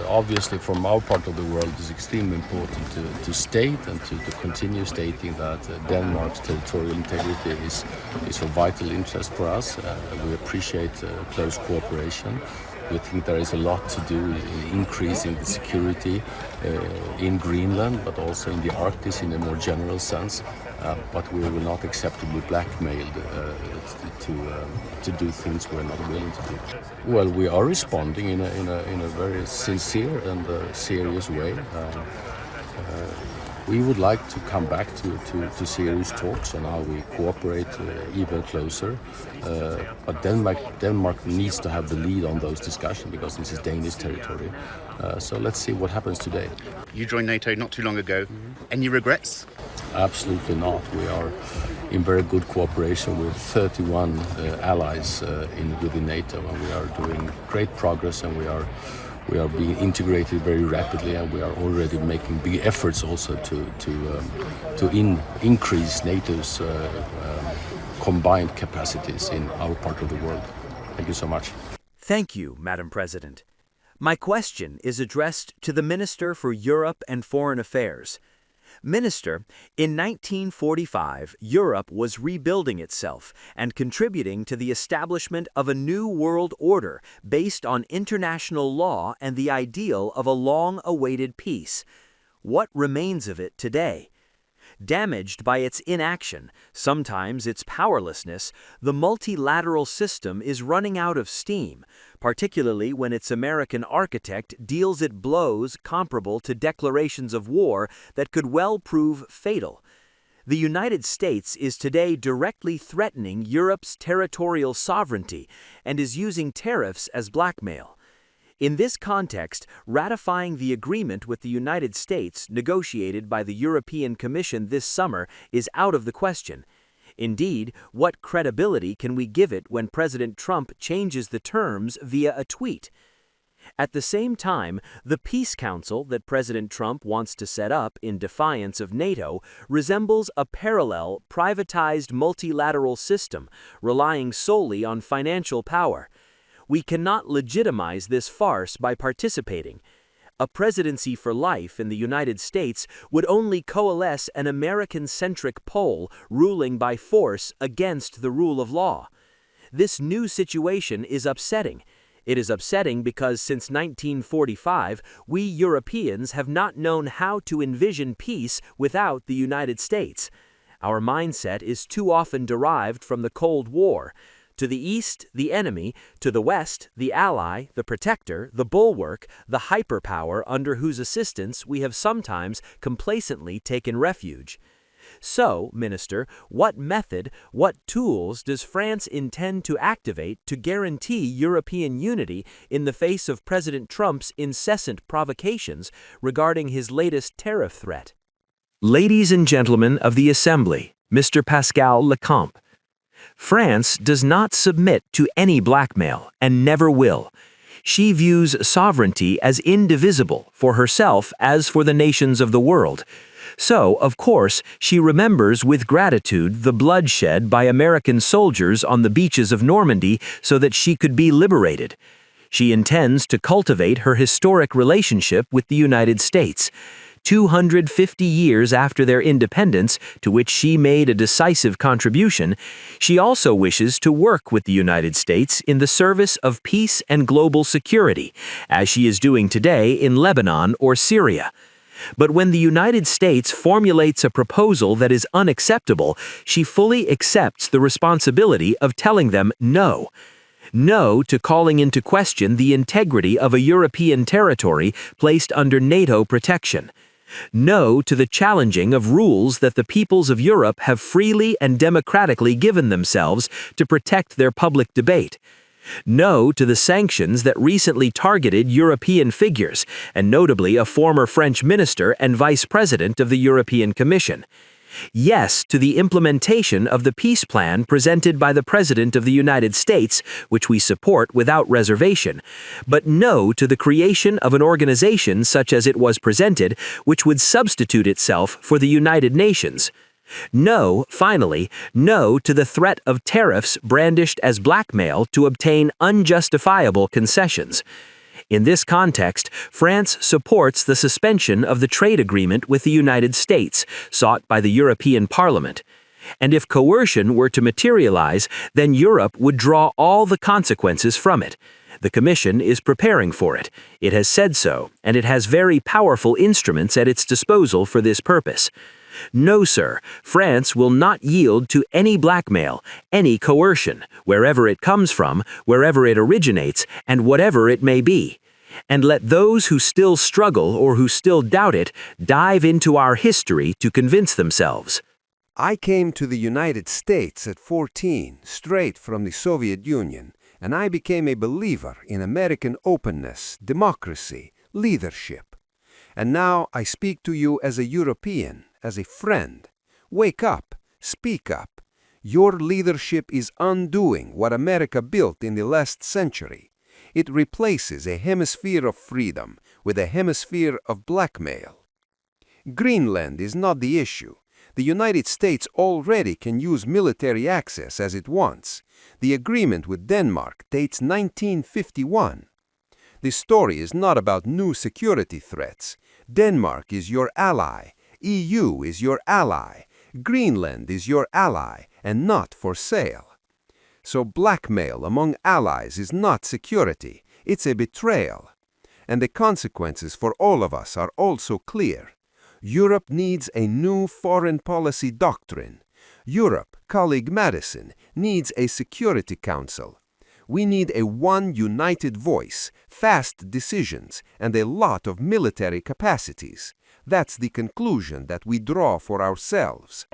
obviously from our part of the world it's extremely important to state and to continue stating that Denmark's territorial integrity is of vital interest for us. We appreciate close cooperation. We think there is a lot to do in increasing the security in Greenland, but also in the Arctic in a more general sense. But we will not accept to be blackmailed to do things we're not willing to do. Well, we are responding in a very sincere and serious way. We would like to come back to serious talks on how we cooperate even closer. But Denmark needs to have the lead on those discussions because this is Danish territory. So let's see what happens today. You joined NATO not too long ago. Any regrets? Absolutely not. We are in very good cooperation with 31 allies within NATO, and we are doing great progress, and we are being integrated very rapidly, and we are already making big efforts also to increase NATO's combined capacities in our part of the world. Thank you so much. Thank you, Madam President. My question is addressed to the Minister for Europe and Foreign Affairs. Minister, in 1945, Europe was rebuilding itself and contributing to the establishment of a new world order based on international law and the ideal of a long-awaited peace. What remains of it today? Damaged by its inaction, sometimes its powerlessness, the multilateral system is running out of steam, particularly when its American architect deals it blows comparable to declarations of war that could well prove fatal. The United States is today directly threatening Europe's territorial sovereignty and is using tariffs as blackmail. In this context, ratifying the agreement with the United States negotiated by the European Commission this summer is out of the question. Indeed, what credibility can we give it when President Trump changes the terms via a tweet? At the same time, the Peace Council that President Trump wants to set up in defiance of NATO resembles a parallel, privatized multilateral system relying solely on financial power. We cannot legitimize this farce by participating. A presidency for life in the United States would only coalesce an American-centric pole ruling by force against the rule of law. This new situation is upsetting. It is upsetting because since 1945, we Europeans have not known how to envision peace without the United States. Our mindset is too often derived from the Cold War. To the east, the enemy; to the west, the ally, the protector, the bulwark, the hyperpower under whose assistance we have sometimes complacently taken refuge. So, Minister, what method, what tools does France intend to activate to guarantee European unity in the face of President Trump's incessant provocations regarding his latest tariff threat? Ladies and gentlemen of the Assembly, Mr. Pascal Lecomte, France does not submit to any blackmail and never will. She views sovereignty as indivisible for herself as for the nations of the world. So, of course, she remembers with gratitude the bloodshed by American soldiers on the beaches of Normandy so that she could be liberated. She intends to cultivate her historic relationship with the United States. 250 years after their independence, to which she made a decisive contribution, she also wishes to work with the United States in the service of peace and global security, as she is doing today in Lebanon or Syria. But when the United States formulates a proposal that is unacceptable, she fully accepts the responsibility of telling them no. No to calling into question the integrity of a European territory placed under NATO protection. No to the challenging of rules that the peoples of Europe have freely and democratically given themselves to protect their public debate. No to the sanctions that recently targeted European figures, and notably a former French minister and vice president of the European Commission. Yes to the implementation of the peace plan presented by the President of the United States, which we support without reservation, but no to the creation of an organization such as it was presented, which would substitute itself for the United Nations. No, finally, no to the threat of tariffs brandished as blackmail to obtain unjustifiable concessions. In this context, France supports the suspension of the trade agreement with the United States, sought by the European Parliament. And if coercion were to materialize, then Europe would draw all the consequences from it. The Commission is preparing for it. It has said so, and it has very powerful instruments at its disposal for this purpose. No, sir, France will not yield to any blackmail, any coercion, wherever it comes from, wherever it originates, and whatever it may be. And let those who still struggle or who still doubt it dive into our history to convince themselves. I came to the United States at 14, straight from the Soviet Union, and I became a believer in American openness, democracy, leadership. And now I speak to you as a European, as a friend. Wake up, speak up. Your leadership is undoing what America built in the last century. It replaces a hemisphere of freedom with a hemisphere of blackmail. Greenland is not the issue. The United States already can use military access as it wants. The agreement with Denmark dates 1951. The story is not about new security threats. Denmark is your ally. EU is your ally. Greenland is your ally and not for sale. So blackmail among allies is not security. It's a betrayal. And the consequences for all of us are also clear. Europe needs a new foreign policy doctrine. Europe, colleague Madison, needs a Security Council. We need a one united voice, fast decisions, and a lot of military capacities. That's the conclusion that we draw for ourselves.